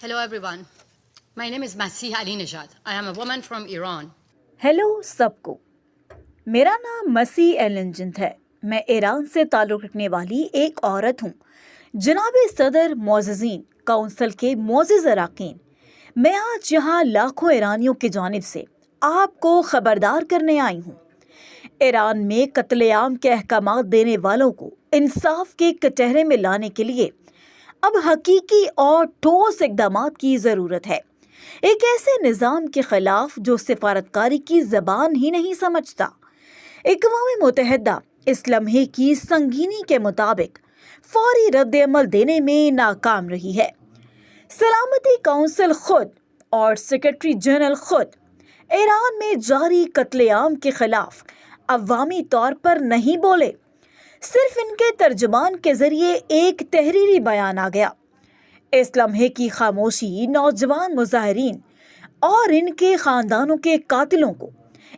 Hello everyone. My name is Masih Ali Nijad. I am a woman from Iran. Hello सबको, मेरा नाम मसीह Elon जिंद है। मैं Iran से ताल्लुक़ रखने वाली एक औरत हूँ। जनाब सदर मोअज़्ज़ज़ीन काउंसिल के मोअज़्ज़ज़ अरकान, मैं आज यहाँ लाखों ईरानियों की जानिब से आपको ख़बरदार करने आई हूँ। ईरान में कत्लेआम के अहकाम देने वालों को इंसाफ के कटहरे में लाने के लिए अब हकीकी और ठोस इक़दाम की ज़रूरत है। एक ऐसे निज़ाम के ख़िलाफ़ जो सिफारतकारी की ज़बान ही नहीं समझता। अक़वाम मुत्तहिदा इस लम्हे की संगीनी के मुताबिक फ़ौरी रद्द-ए-अमल देने में नाकाम रही है। सलामती काउंसिल खुद और सेक्रेटरी जनरल खुद ईरान में जारी कत्लेआम के ख़िलाफ़ अवामी तौर पर नहीं बोले। सिर्फ इनके तर्जुमान के ज़रिए एक तहरीरी बयान आ गया। इस लम्हे की खामोशी नौजवान मुजाहिरीन और इनके ख़ानदानों के कातिलों को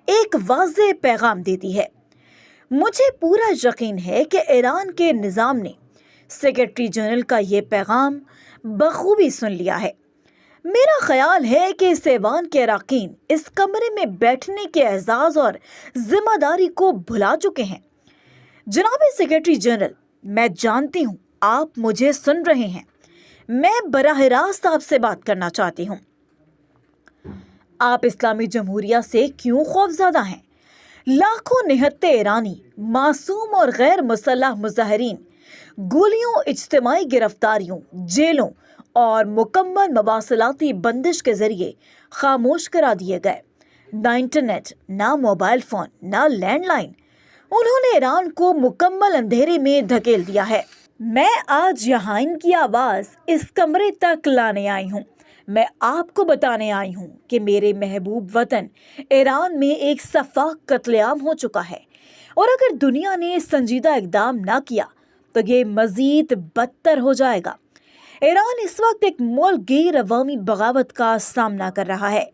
एक वाज़ेह पैगाम देती है। मुझे पूरा यकीन है कि ईरान के निज़ाम ने सेक्रेटरी जनरल का ये पैगाम बखूबी सुन लिया है। मेरा ख़याल है कि इस ऐवान के अरकान इस कमरे में बैठने के एजाज़ और ज़िम्मेदारी को भुला चुके हैं। जनाब सेक्रेटरी जनरल, मैं जानती हूँ आप मुझे सुन रहे हैं। मैं बराह रास्त आपसे बात करना चाहती हूँ। आप इस्लामी जमहूरिया से क्यों खौफज़दा हैं? लाखों निहत्ते ईरानी मासूम और गैर मुसल्लह मुजाहिरीन गोलियों, इज्तिमाई गिरफ्तारियों, जेलों और मुकम्मल मवासलाती बंदिश के ज़रिए खामोश करा दिए गए। ना इंटरनेट, ना मोबाइल फ़ोन, ना लैंडलाइन। उन्होंने ईरान को मुकम्मल अंधेरे में धकेल दिया है। मैं आज यहाँ इनकी आवाज़ इस कमरे तक लाने आई हूँ। मैं आपको बताने आई हूँ कि मेरे महबूब वतन ईरान में एक सफाक कत्लेआम हो चुका है, और अगर दुनिया ने संजीदा इक़दाम ना किया तो ये मज़ीद बदतर हो जाएगा। ईरान इस वक्त एक मुल्क गिर अवामी बगावत का सामना कर रहा है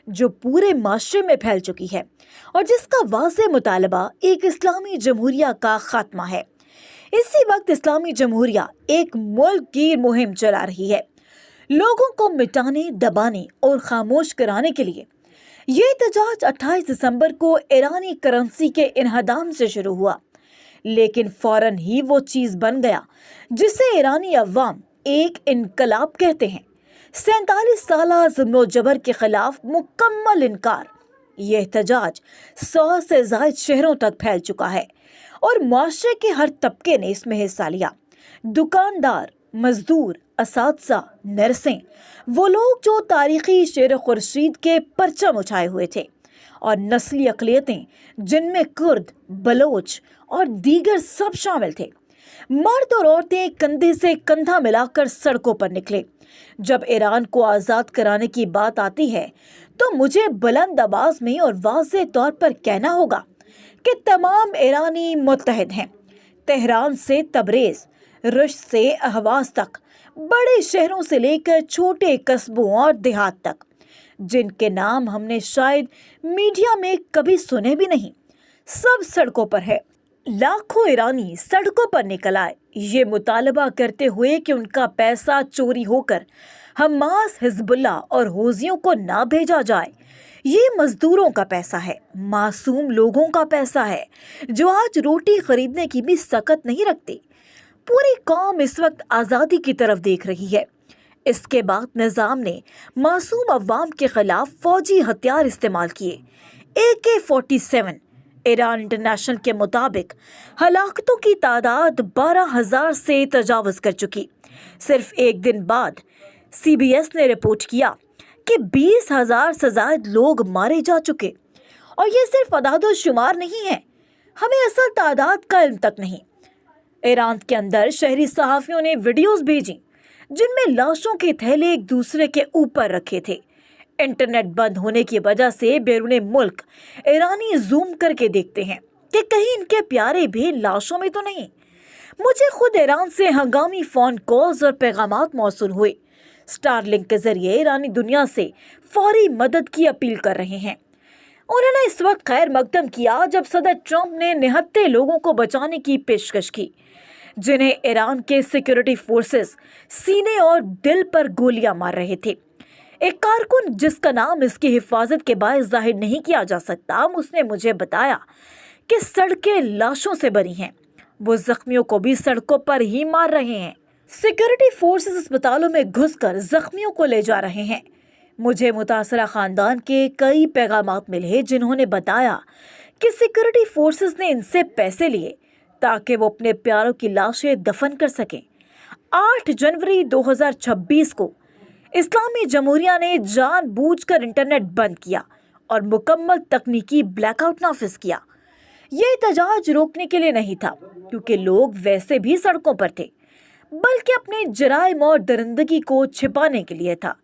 जो पूरे माशरे में फैल चुकी है और जिसका वाज़ेह मुतालबा एक इस्लामी जमहूरिया का खात्मा है। इसी वक्त इस्लामी जमहूरिया एक मुल्क गिर मुहिम चला रही है, लोगों को मिटाने, दबाने और खामोश कराने के लिए। ये एहतजाज 28 दिसंबर को ईरानी करेंसी के इन्हदाम से शुरू हुआ, लेकिन फौरन ही वो चीज़ बन गया जिसे ईरानी अवाम एक इनकलाब कहते हैं। 47 साला जुल्म जबर के खिलाफ मुकम्मल इनकार। ये एहतजाज 100 से ज़ायद शहरों तक फैल चुका है और मुआशरे के हर तबके ने इसमें हिस्सा लिया। दुकानदार, मजदूर, असातिज़ा, नर्सें, वो लोग जो तारीख़ी शेर खुर्शीद के परचम उठाए हुए थे, और नस्ली अक़लियतें जिनमें कुर्द, बलोच और दीगर सब शामिल थे। मर्द और औरतें कंधे से कंधा मिलाकर सड़कों पर निकले। जब ईरान को आज़ाद कराने की बात आती है तो मुझे बुलंद आवाज़ में और वाज़ेह तौर पर कहना होगा कि तमाम ईरानी मुत्तहिद हैं। तेहरान से तबरेज़, रुश्त से अहवाज़ तक, बड़े शहरों से लेकर छोटे कस्बों और देहात तक, जिनके नाम हमने शायद मीडिया में कभी सुने भी नहीं, सब सड़कों पर है। लाखों ईरानी सड़कों पर निकल आए, ये मुतालबा करते हुए कि उनका पैसा चोरी होकर हमास, हिजबुल्लाह और होजियों को ना भेजा जाए। ये मजदूरों का पैसा है, मासूम लोगों का पैसा है जो आज रोटी खरीदने की भी सकत नहीं रखते। पूरी कौम इस वक्त आज़ादी की तरफ देख रही है। इसके बाद निज़ाम ने मासूम अवाम के खिलाफ फौजी हथियार इस्तेमाल किए। AK-47 ईरान इंटरनेशनल के मुताबिक हलाकतों की तादाद 12,000 से तजावज़ कर चुकी। सिर्फ एक दिन बाद CBS ने रिपोर्ट किया कि 20,000 से ज़ायद लोग मारे जा चुके। और ये सिर्फ अदाद शुमार नहीं है, हमें असल तादाद का इल्म तक नहीं। ईरान के अंदर शहरी सहाफ़ियों ने वीडियोस भेजी जिनमें लाशों के थैले एक दूसरे के ऊपर रखे थे। इंटरनेट बंद होने की वजह से बैरूने मुल्क ईरानी जूम करके देखते हैं कि कहीं इनके प्यारे भी लाशों में तो नहीं। मुझे खुद ईरान से हंगामी फ़ोन कॉल्स और पैगामात मौसूल हुए। स्टारलिंक के ज़रिए ईरानी दुनिया से फौरी मदद की अपील कर रहे हैं। उन्होंने इस वक्त खैर मकदम किया जब सदर ट्रंप ने निहत्ते लोगों को बचाने की पेशकश की। जिन्हें ईरान के सिक्योरिटी फोर्सेस सीने और दिल पर गोलियां मार रहे थे। एक कारकुन जिसका नाम इसकी हिफाजत के बायस जाहिर नहीं किया जा सकता, उसने मुझे बताया कि सड़कें लाशों से भरी हैं। वो जख्मियों को भी सड़कों पर ही मार रहे हैं। सिक्योरिटी फोर्सेस अस्पतालों में घुसकर जख्मियों को ले जा रहे हैं। मुझे मुतासरा खानदान के कई पैगामात मिले जिन्होंने बताया कि सिक्योरिटी फोर्सेस ने इनसे पैसे लिए ताकि वो अपने प्यारों की लाशें दफन कर सकें। 8 जनवरी 2026 को इस्लामी जमहूरिया ने जानबूझकर इंटरनेट बंद किया और मुकम्मल तकनीकी ब्लैकआउट नाफिज किया। ये एहतजाज रोकने के लिए नहीं था, क्योंकि लोग वैसे भी सड़कों पर थे, बल्कि अपने जराइम और दरिंदगी को छिपाने के लिए था।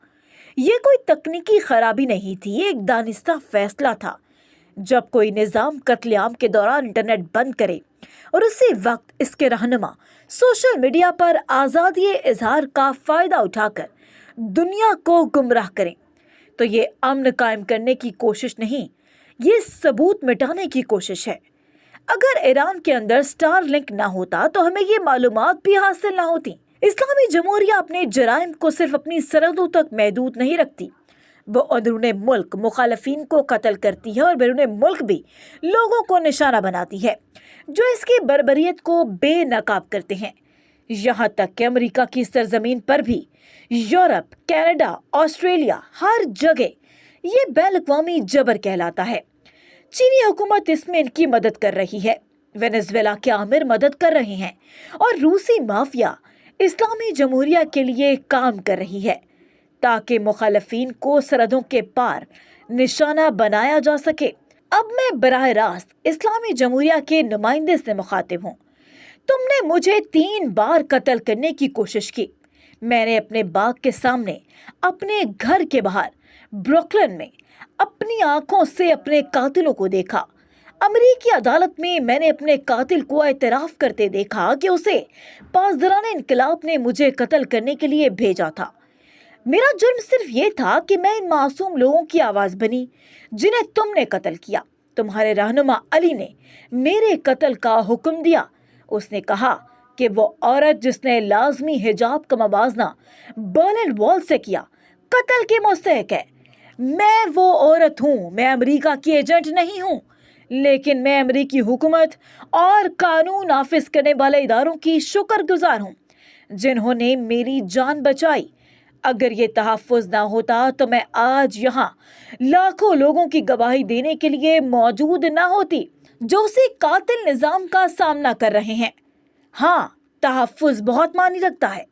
ये कोई तकनीकी खराबी नहीं थी, एक दानिस्ता फैसला था। जब कोई निज़ाम कत्लेआम के दौरान इंटरनेट बंद करे और उसी वक्त इसके रहनुमा सोशल मीडिया पर आज़ादी इजहार का फ़ायदा उठाकर दुनिया को गुमराह करें, तो ये अमन कायम करने की कोशिश नहीं, ये सबूत मिटाने की कोशिश है। अगर ईरान के अंदर स्टार लिंक ना होता तो हमें ये मालूमात भी हासिल ना होती। इस्लामी जमहूरिया अपने जराइम को सिर्फ अपनी सरहदों तक महदूद नहीं रखती, वो अंदरूने मुल्क मुखालफिन को कत्ल करती है और बैरूने मुल्क भी लोगों को निशाना बनाती है जो इसकी बर्बरियत को बेनकाब करते हैं। यहाँ तक कि अमेरिका की सरजमीन पर भी यूरोप, कनाडा, ऑस्ट्रेलिया, हर जगह ये बैन-अक़वामी जबर कहलाता है। चीनी हुकूमत इसमें इनकी मदद कर रही है, वेनेजुएला के आमिर मदद कर रहे हैं और रूसी माफिया इस्लामी जमहूरिया के लिए काम कर रही है ताकि मुखालफिन को सरहदों के पार निशाना बनाया जा सके। अब मैं बराह रास्त इस्लामी जमहूरिया के नुमाइंदे से मुखातिब हूँ। तुमने मुझे 3 बार कत्ल करने की कोशिश की। मैंने अपने बाग के सामने, अपने घर के बाहर, ब्रुकलिन में अपनी आंखों से अपने कातिलों को देखा। अमेरिकी अदालत में मैंने अपने कातिल को एतराफ़ करते देखा कि उसे पासदाराने इनकलाब ने मुझे कत्ल करने के लिए भेजा था। मेरा जुर्म सिर्फ ये था कि मैं इन मासूम लोगों की आवाज़ बनी जिन्हें तुमने कत्ल किया। तुम्हारे रहनुमा अली ने मेरे कत्ल का हुक्म दिया। उसने कहा कि वो औरत जिसने लाजमी हिजाब का मवाजना बर्लिन वॉल से किया, कत्ल के मुस्तहक है। मैं वो औरत हूँ, मैं अमेरिका की एजेंट नहीं हूँ, लेकिन मैं अमेरिकी हुकूमत और कानून नाफिज करने वाले इदारों की शुक्रगुजार हूँ जिन्होंने मेरी जान बचाई। अगर ये तहफ़्फ़ुज़ ना होता तो मैं आज यहाँ लाखों लोगों की गवाही देने के लिए मौजूद ना होती जो उसी कातिल निज़ाम का सामना कर रहे हैं। हाँ, तहफ़्फ़ुज़ बहुत मानी रखता है।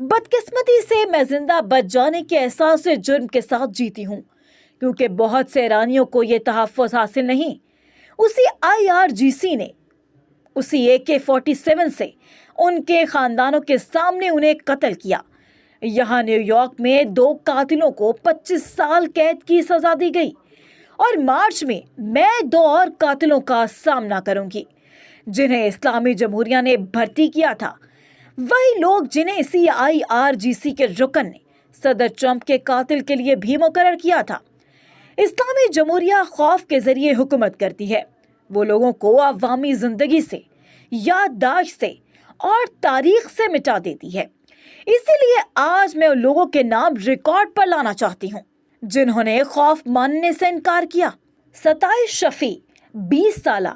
बदकिस्मती से मैं जिंदा बच जाने के एहसास से जुर्म के साथ जीती हूँ, क्योंकि बहुत से ईरानियों को ये तहफ़्फ़ुज़ हासिल नहीं। उसी IRGC ने उसी AK-47 से उनके खानदानों के सामने उन्हें कत्ल किया। यहाँ न्यूयॉर्क में 2 कातिलों को 25 साल कैद की सजा दी गई और मार्च में मैं 2 और कातिलों का सामना करूंगी जिन्हें इस्लामी जमहूरिया ने भर्ती किया था। वही लोग जिन्हें इसी IRGC के रुकन ने सदर ट्रंप के कातिल के लिए भी मुकर्रर किया था। इस्लामी जमहूरिया खौफ के जरिए हुकूमत करती है। वो लोगों को अवामी जिंदगी से, याददाश्त से और तारीख से मिटा देती है। इसीलिए आज मैं उन लोगों के नाम रिकॉर्ड पर लाना चाहती हूँ जिन्होंने खौफ मानने से इनकार किया। 27 शफी 20 साल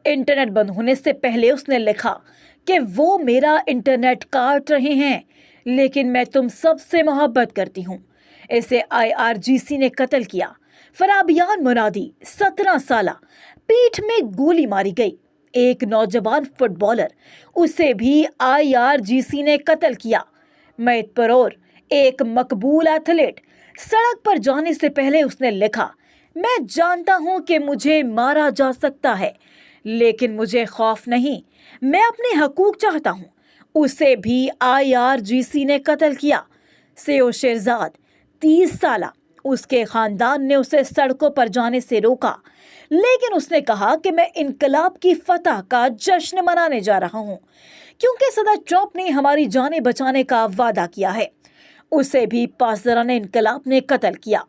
इंटरनेट बंद होने से पहले उसने लिखा कि वो मेरा इंटरनेट काट रहे हैं, लेकिन मैं तुम सबसे मोहब्बत करती हूँ। इसे IRGC ने कत्ल किया। फराबियान मुनादी 17 साल पीठ में गोली मारी गई। एक नौजवान फुटबॉलर, उसे भी IRGC ने कत्ल किया। मैत परोर एक मकबूल एथलीट, सड़क पर जाने से पहले उसने लिखा, मैं जानता हूं कि मुझे मारा जा सकता है, लेकिन मुझे खौफ नहीं, मैं अपने हकूक चाहता हूं। उसे भी IRGC ने कत्ल किया। सेओ शेरजाद 30 साल, उसके खानदान ने उसे सड़कों पर जाने से रोका, लेकिन उसने कहा कि मैं इनकलाब की फतह का जश्न मनाने जा रहा हूं क्योंकि सदर ट्रंप ने हमारी जानें बचाने का वादा किया है। उसे भी पासदाराने इनकलाब ने कत्ल किया।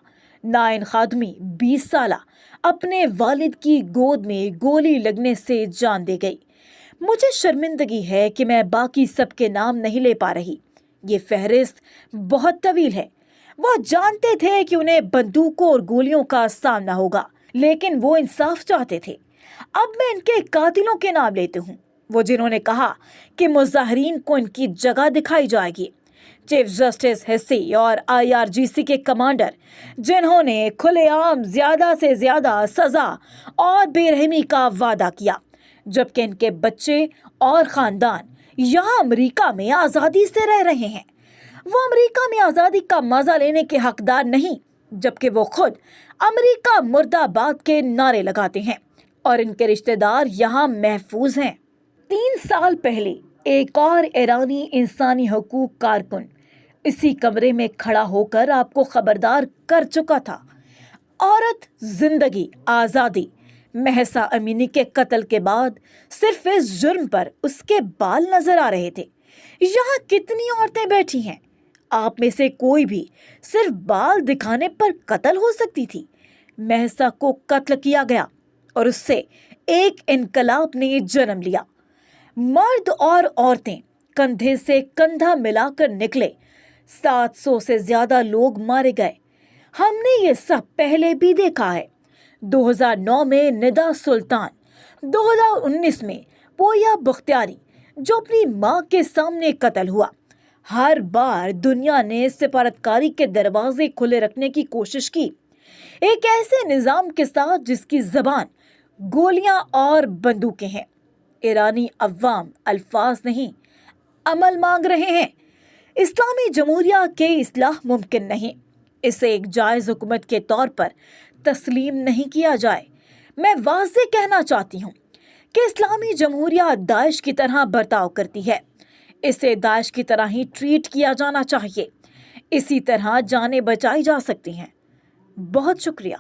नाइन खादमी 20 साल अपने वालिद की गोद में गोली लगने से जान दे गई। مجھے شرمندگی ہے کہ میں باقی سب کے نام نہیں لے پا رہی. یہ فہرست بہت طویل ہے. وہ جانتے تھے کہ انہیں بندوقوں اور گولیوں کا سامنا ہوگا, لیکن وہ انصاف چاہتے تھے. اب میں ان کے قاتلوں کے نام لیتے ہوں, وہ جنہوں نے کہا کہ مظاہرین کو ان کی جگہ دکھائی جائے گی. چیف جسٹس ہیسی اور IRGC کے کمانڈر, جنہوں نے کھلے عام زیادہ سے زیادہ سزا اور بے رحمی کا وعدہ کیا, جبکہ ان کے بچے اور خاندان یہاں امریکہ میں آزادی سے رہ رہے ہیں. وہ امریکہ میں آزادی کا مزہ لینے کے حقدار نہیں, جبکہ وہ خود امریکہ مرد آباد کے نعرے لگاتے ہیں, اور ان کے رشتہ دار یہاں محفوظ ہیں. 3 سال پہلے ایک اور ایرانی انسانی حقوق کارکن اسی کمرے میں کھڑا ہو کر آپ کو خبردار کر چکا تھا. عورت, زندگی, آزادی. مہسا امینی کے قتل کے بعد صرف اس جرم پر اس کے بال نظر آ رہے تھے. یہاں کتنی عورتیں بیٹھی ہیں, آپ میں سے کوئی بھی صرف بال دکھانے پر قتل ہو سکتی تھی. مہسا کو قتل کیا گیا اور اس سے ایک انقلاب نے جنم لیا. مرد اور عورتیں کندھے سے کندھا ملا کر نکلے. 700 سے زیادہ لوگ مارے گئے. ہم نے یہ سب پہلے بھی دیکھا ہے. 2009 میں ندا سلطان, 2019 میں پویا بختیاری, جو اپنی ماں کے سامنے قتل ہوا. ہر بار دنیا نے سفارتکاری کے دروازے کھلے رکھنے کی کوشش کی, ایک ایسے نظام کے ساتھ جس کی زبان گولیاں اور بندوقیں ہیں. ایرانی عوام الفاظ نہیں, عمل مانگ رہے ہیں. اسلامی جمہوریہ کے اصلاح ممکن نہیں. اسے ایک جائز حکومت کے طور پر تسلیم نہیں کیا جائے. میں واضح کہنا چاہتی ہوں کہ اسلامی جمہوریہ داعش کی طرح برتاؤ کرتی ہے. اسے داعش کی طرح ہی ٹریٹ کیا جانا چاہیے. اسی طرح جانیں بچائی جا سکتی ہیں. بہت شکریہ.